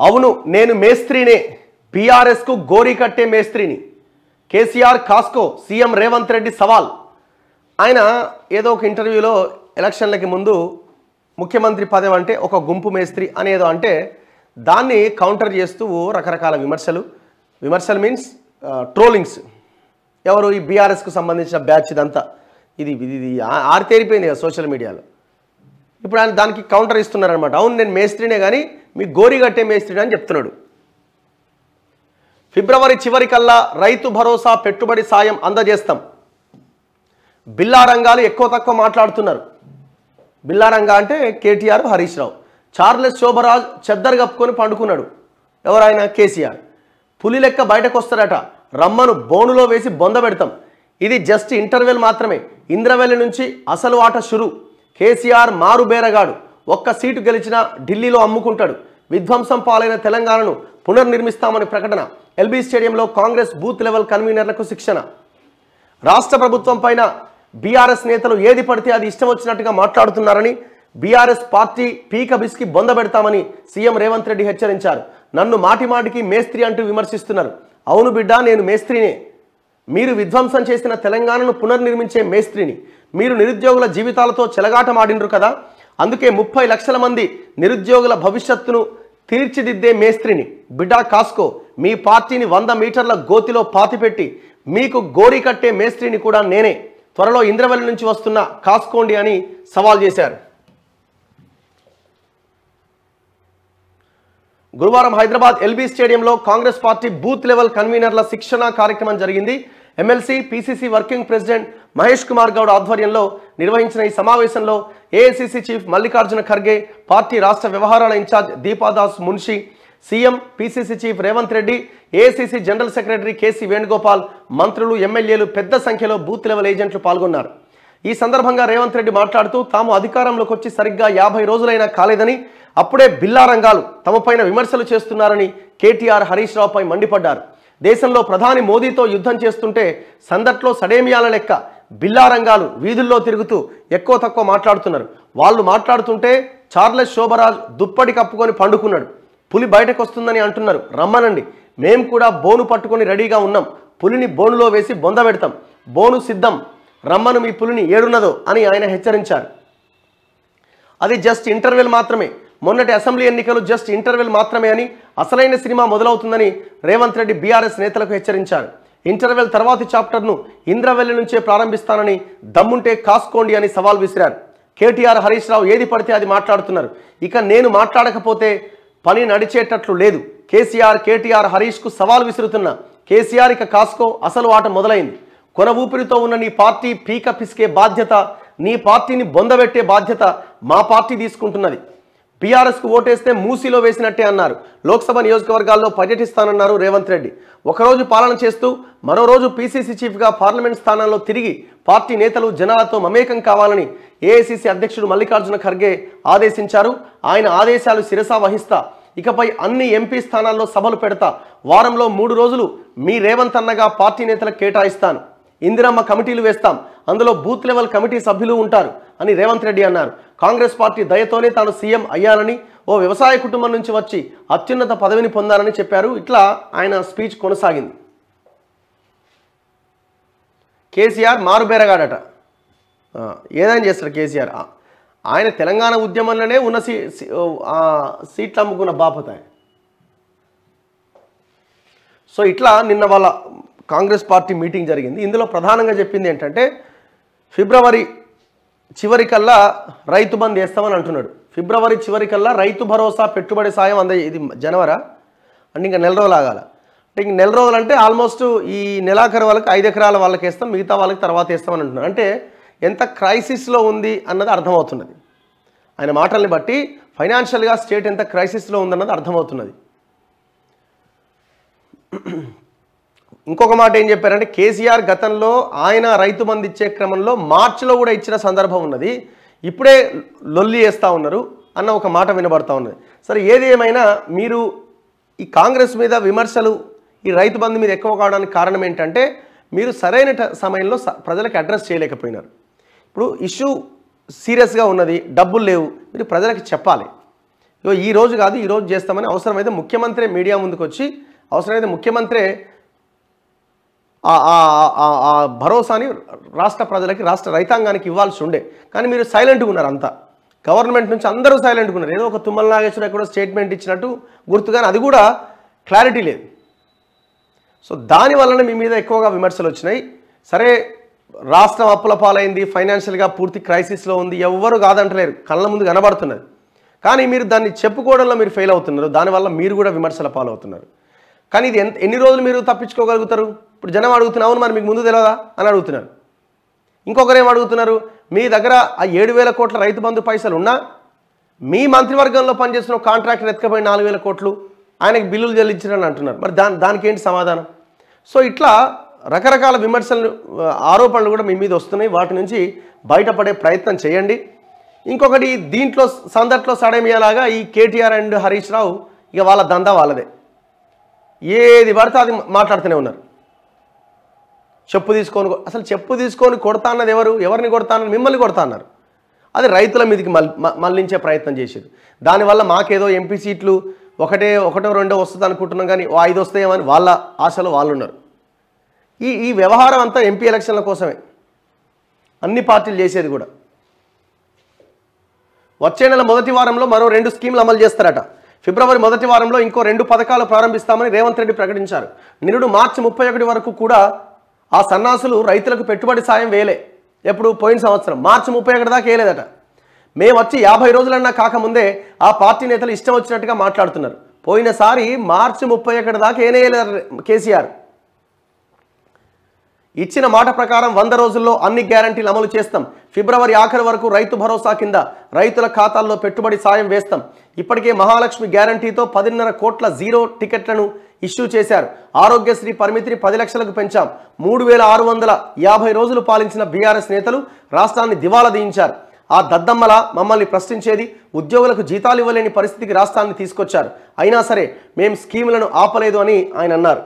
అవును నేను మేస్త్రినే, బీఆర్ఎస్కు గోరీ కట్టే మేస్త్రిని. కేసీఆర్ కాస్కో సీఎం రేవంత్ రెడ్డి సవాల్. ఆయన ఏదో ఒక ఇంటర్వ్యూలో ఎలక్షన్లకి ముందు ముఖ్యమంత్రి పదవి అంటే ఒక గుంపు మేస్త్రి అనేదో అంటే దాన్ని కౌంటర్ చేస్తూ రకరకాల విమర్శలు మీన్స్ ట్రోలింగ్స్. ఎవరు ఈ బీఆర్ఎస్కు సంబంధించిన బ్యాచ్ ఇదంతా ఇది ఆరితేరిపోయింది కదా సోషల్ మీడియాలో. ఇప్పుడు ఆయన దానికి కౌంటర్ ఇస్తున్నారనమాట. అవును నేను మేస్త్రినే కానీ మీ గోరీ కట్టే మేస్త్రిని అని చెప్తున్నాడు. ఫిబ్రవరి చివరికల్లా రైతు భరోసా పెట్టుబడి సాయం అందజేస్తాం. బిల్లా రంగాలు ఎక్కువ తక్కువ మాట్లాడుతున్నారు. బిల్లా రంగా అంటే కేటీఆర్, హరీష్ రావు. చార్లెస్ శోభరాజ్ చెద్దరు కప్పుకొని పండుకున్నాడు. ఎవరైనా కేసీఆర్ పులి లెక్క బయటకు వస్తాడట. రమ్మను బోనులో వేసి బొంద పెడతాం. ఇది జస్ట్ ఇంటర్వెల్ మాత్రమే. ఇంద్రవెల్లి నుంచి అసలు ఆట షురు. కేసీఆర్ మారు బేరగాడు. ఒక్క సీటు గెలిచినా ఢిల్లీలో అమ్ముకుంటాడు. విధ్వంసం పాలైన తెలంగాణను పునర్నిర్మిస్తామని ప్రకటన. ఎల్బీ స్టేడియంలో కాంగ్రెస్ బూత్ లెవెల్ కన్వీనర్లకు శిక్షణ. రాష్ట్ర ప్రభుత్వం పైన బీఆర్ఎస్ నేతలు ఏది పడితే అది ఇష్టం వచ్చినట్టుగా మాట్లాడుతున్నారని, బీఆర్ఎస్ పార్టీ పీక బిస్కి బొంద పెడతామని సీఎం రేవంత్ రెడ్డి హెచ్చరించారు. నన్ను మాటిమాటికి మేస్త్రి అంటూ విమర్శిస్తున్నారు. అవును బిడ్డ నేను మేస్త్రినే. మీరు విధ్వంసం చేసిన తెలంగాణను పునర్నిర్మించే మేస్త్రిని. మీరు నిరుద్యోగుల జీవితాలతో చెలగాటమాడినరు కదా, అందుకే 30 లక్షల మంది నిరుద్యోగుల భవిష్యత్తును తీర్చిదిద్దే మేస్త్రిని. బిడ్డా కాస్కో మీ పార్టీని 100 మీటర్ల గోతిలో పాతిపెట్టి మీకు గోరీ కట్టే మేస్త్రిని కూడా నేనే. త్వరలో ఇంద్రవెల్లి నుంచి వస్తున్న కాస్కోండి అని సవాల్ చేశారు. గురువారం హైదరాబాద్ ఎల్బీ స్టేడియంలో కాంగ్రెస్ పార్టీ బూత్ లెవెల్ కన్వీనర్ల శిక్షణ కార్యక్రమం జరిగింది. MLC PCC working president Mahesh Kumar Goud ఆధ్వర్యంలో నిర్వహించిన ఈ సమావేశంలో AICC chief Mallikarjuna Kharge, party రాష్ట్ర వ్యవహారాల in-charge Deepa Das Munshi, CM PCC chief Revanth Reddy, AICC general secretary KC Venugopal, మంత్రులు, ఎమ్మెల్యేలు పెద్ద సంఖ్యలో బూత్ లెవెల్ ఏజెంట్లు పాల్గొన్నారు. ఈ సందర్భంగా రేవంత్ రెడ్డి మాట్లాడుతూ తాము అధికారంలోకి వచ్చి సరిగ్గా 50 రోజులైనా కాలేదని, అప్పుడే బిల్లా రంగాలు తమపైన విమర్శలు చేస్తున్నారని కేటీఆర్, హరీష్ రావుపై మండిపడ్డారు. దేశంలో ప్రధాని మోదీతో యుద్ధం చేస్తుంటే సందట్లో సడేమియాల లెక్క బిల్లా రంగాలు వీధుల్లో తిరుగుతూ ఎక్కువ తక్కువ మాట్లాడుతున్నారు. వాళ్ళు మాట్లాడుతుంటే చార్లెస్ శోభరాజ్ దుప్పటి కప్పుకొని పండుకున్నాడు. పులి బయటకు వస్తుందని అంటున్నారు. రమ్మనండి, మేము కూడా బోను పట్టుకొని రెడీగా ఉన్నాం. పులిని బోనులో వేసి బొంద పెడతాం. బోను సిద్ధం, రమ్మను మీ పులిని ఏడున్నదో అని ఆయన హెచ్చరించారు. అది జస్ట్ ఇంటర్వెల్ మాత్రమే. మొన్నటి అసెంబ్లీ ఎన్నికలు జస్ట్ ఇంటర్వెల్ మాత్రమే అని, అసలైన సినిమా మొదలవుతుందని రేవంత్ రెడ్డి బీఆర్ఎస్ నేతలకు హెచ్చరించారు. ఇంటర్వెల్ తర్వాతి చాప్టర్ను ఇంద్రవెల్లి నుంచే ప్రారంభిస్తానని, దమ్ముంటే కాసుకోండి అని సవాల్ విసిరారు. కేటీఆర్, హరీష్ రావు ఏది పడితే అది మాట్లాడుతున్నారు. ఇక నేను మాట్లాడకపోతే పని నడిచేటట్లు లేదు. కేటీఆర్, హరీష్కు సవాల్ విసురుతున్నా. కేసీఆర్ ఇక కాస్కో అసలు ఆట మొదలైంది. కొన ఊపిరితో ఉన్న నీ పార్టీ పీక పిసికే బాధ్యత, నీ పార్టీని బొందబెట్టే బాధ్యత మా పార్టీ తీసుకుంటున్నది. బీఆర్ఎస్కు ఓటేస్తే మూసీలో వేసినట్టే అన్నారు. లోక్సభ నియోజకవర్గాల్లో పర్యటిస్తానన్నారు రేవంత్ రెడ్డి. ఒకరోజు పాలన చేస్తూ మరో రోజు పీసీసీ చీఫ్గా పార్లమెంట్ స్థానాల్లో తిరిగి పార్టీ నేతలు జనాలతో మమేకం కావాలని ఏఐసీసీ అధ్యక్షుడు మల్లికార్జున ఖర్గే ఆదేశించారు. ఆయన ఆదేశాలు శిరసా వహిస్తా. ఇకపై అన్ని ఎంపీ స్థానాల్లో సభలు పెడతా. వారంలో 3 రోజులు మీ రేవంత్ అన్నగా పార్టీ నేతలకు కేటాయిస్తాను. ఇందిరమ్మ కమిటీలు వేస్తాం. అందులో బూత్ లెవెల్ కమిటీ సభ్యులు ఉంటారు అని రేవంత్ రెడ్డి అన్నారు. కాంగ్రెస్ పార్టీ దయతోనే తాను సీఎం అయ్యానని, ఓ వ్యవసాయ కుటుంబం నుంచి వచ్చి అత్యున్నత పదవిని పొందానని చెప్పారు. ఇట్లా ఆయన స్పీచ్ కొనసాగింది. కేసీఆర్ మారుబేరగాడట. ఏదైనా చేస్తాడు కేసీఆర్. ఆయన తెలంగాణ ఉద్యమంలోనే ఉన్న సీట్లు అమ్ముకున్న బాపత. సో ఇట్లా నిన్న వాళ్ళ కాంగ్రెస్ పార్టీ మీటింగ్ జరిగింది. ఇందులో ప్రధానంగా చెప్పింది ఏంటంటే ఫిబ్రవరి చివరికల్లా రైతు బంద్ వేస్తామని అంటున్నాడు. ఫిబ్రవరి చివరికల్లా రైతు భరోసా పెట్టుబడి సాయం ఇది జనవరా అంటే ఇంకా నెల రోజులు ఆగాల. అంటే ఇంక నెల రోజులు అంటే ఆల్మోస్ట్ ఈ నెలాఖరు వాళ్ళకి 5 ఎకరాల వాళ్ళకి వేస్తాం, మిగతా వాళ్ళకి తర్వాత వేస్తామని అంటున్నారు. అంటే ఎంత క్రైసిస్లో ఉంది అన్నది అర్థమవుతున్నది. ఆయన మాటల్ని బట్టి ఫైనాన్షియల్గా స్టేట్ ఎంత క్రైసిస్లో ఉందన్నది అర్థమవుతున్నది. ఇంకొక మాట ఏం చెప్పారంటే కేసీఆర్ గతంలో ఆయన రైతు బంధు ఇచ్చే క్రమంలో మార్చిలో కూడా ఇచ్చిన సందర్భం ఉన్నది. ఇప్పుడే లొల్లి వేస్తూ ఉన్నారు అన్న ఒక మాట వినబడతా ఉన్నది. సరే ఏది ఏమైనా మీరు ఈ కాంగ్రెస్ మీద విమర్శలు, ఈ రైతు బంధు మీద ఎక్కువ కావడానికి కారణం ఏంటంటే మీరు సరైన సమయంలో ప్రజలకు అడ్రస్ చేయలేకపోయినారు. ఇప్పుడు ఇష్యూ సీరియస్గా ఉన్నది, డబ్బులు లేవు, మీరు ప్రజలకు చెప్పాలి. ఇగో ఈ రోజు కాదు, ఈ రోజు చేస్తామని అవసరమైతే ముఖ్యమంత్రి మీడియా ముందుకు వచ్చి అవసరమైతే ముఖ్యమంత్రి ఆ భరోసాని రాష్ట్ర ప్రజలకి, రాష్ట్ర రైతాంగానికి ఇవ్వాల్సి ఉండే. కానీ మీరు సైలెంట్గా ఉన్నారు. అంతా గవర్నమెంట్ నుంచి అందరూ సైలెంట్గా ఉన్నారు. ఏదో ఒక తుమ్మల నాగేశ్వర ఎక్కడో స్టేట్మెంట్ ఇచ్చినట్టు గుర్తు, కానీ అది కూడా క్లారిటీ లేదు. సో దానివల్లనే మీ మీద ఎక్కువగా విమర్శలు వచ్చినాయి. సరే, రాష్ట్రం అప్పుల పాలైంది, ఫైనాన్షియల్గా పూర్తి క్రైసిస్లో ఉంది, ఎవ్వరు కాదంటలేరు, కళ్ళ ముందు కనబడుతున్నది. కానీ మీరు దాన్ని చెప్పుకోవడంలో మీరు ఫెయిల్ అవుతున్నారు. దానివల్ల మీరు కూడా విమర్శల పాలవుతున్నారు. కానీ ఇది ఎన్ని రోజులు మీరు తప్పించుకోగలుగుతారు? ఇప్పుడు జనం అడుగుతున్నారు, అవును మరి మీకు ముందు తెలియదా అని అడుగుతున్నారు. ఇంకొకరు ఏం అడుగుతున్నారు, మీ దగ్గర ఆ 7,000 కోట్ల రైతు బంధు పైసలు ఉన్నా మీ మంత్రివర్గంలో పనిచేస్తున్న కాంట్రాక్టర్ ఎత్తుకపోయి 4,000 కోట్లు ఆయనకి బిల్లులు చెల్లించారని అంటున్నారు. మరి దానికి ఏంటి సమాధానం? సో ఇట్లా రకరకాల విమర్శలు, ఆరోపణలు కూడా మీ మీద వస్తున్నాయి. వాటి నుంచి బయటపడే ప్రయత్నం చేయండి. ఇంకొకటి, దీంట్లో సందట్లో సడేమియాలాగా ఈ కేటీఆర్ అండ్ హరీష్ రావు ఇక వాళ్ళ దందా వాళ్ళదే. ఏది పడితే అది మాట్లాడుతూనే ఉన్నారు. చెప్పు తీసుకొని కొడతా అన్నది ఎవరిని కొడతా అన్నది? మిమ్మల్ని కొడతా అన్నారు. అది రైతుల మీదకి మళ్ళించే ప్రయత్నం చేశారు. దానివల్ల మాకేదో ఎంపీ సీట్లు ఒకటో రెండో వస్తుంది అనుకుంటున్నాం, కానీ 5 వస్తాయేమని వాళ్ళ ఆశలో వాళ్ళు ఉన్నారు. ఈ వ్యవహారం అంతా ఎంపీ ఎలక్షన్ల కోసమే అన్ని పార్టీలు చేసేది కూడా. వచ్చే నెల మొదటి వారంలో మరో 2 స్కీములు అమలు చేస్తారట. ఫిబ్రవరి మొదటి వారంలో ఇంకో 2 పథకాలు ప్రారంభిస్తామని రేవంత్ రెడ్డి ప్రకటించారు. నిరుడు మార్చి 31 వరకు కూడా ఆ సన్నాసులు రైతులకు పెట్టుబడి సాయం వేయలే. ఎప్పుడు? పోయిన సంవత్సరం మార్చి 31 దాకా వేయలేదట. మేము వచ్చి 50 రోజులన్నా కాకముందే ఆ పార్టీ నేతలు ఇష్టం వచ్చినట్టుగా మాట్లాడుతున్నారు. పోయినసారి మార్చి 31 దాకా వేయలేదు కేసీఆర్. ఇచ్చిన మాట ప్రకారం 100 రోజుల్లో అన్ని గ్యారంటీలు అమలు చేస్తాం. ఫిబ్రవరి ఆఖరి వరకు రైతు భరోసా కింద రైతుల ఖాతాల్లో పెట్టుబడి సాయం వేస్తాం. ఇప్పటికే మహాలక్ష్మి గ్యారంటీతో 10.5 కోట్ల జీరో టికెట్లను ఇష్యూ చేశారు. ఆరోగ్యశ్రీ పరిమితిని 10 లక్షలకు పెంచాం. 3,650 రోజులు పాలించిన బీఆర్ఎస్ నేతలు రాష్ట్రాన్ని దివాలా తీయించారు. ఆ దద్దమ్మల మమ్మల్ని ప్రశ్నించేది, ఉద్యోగులకు జీతాలు ఇవ్వలేని పరిస్థితికి రాష్ట్రాన్ని తీసుకొచ్చారు. అయినా సరే మేం స్కీములను ఆపలేదు అని ఆయన అన్నారు.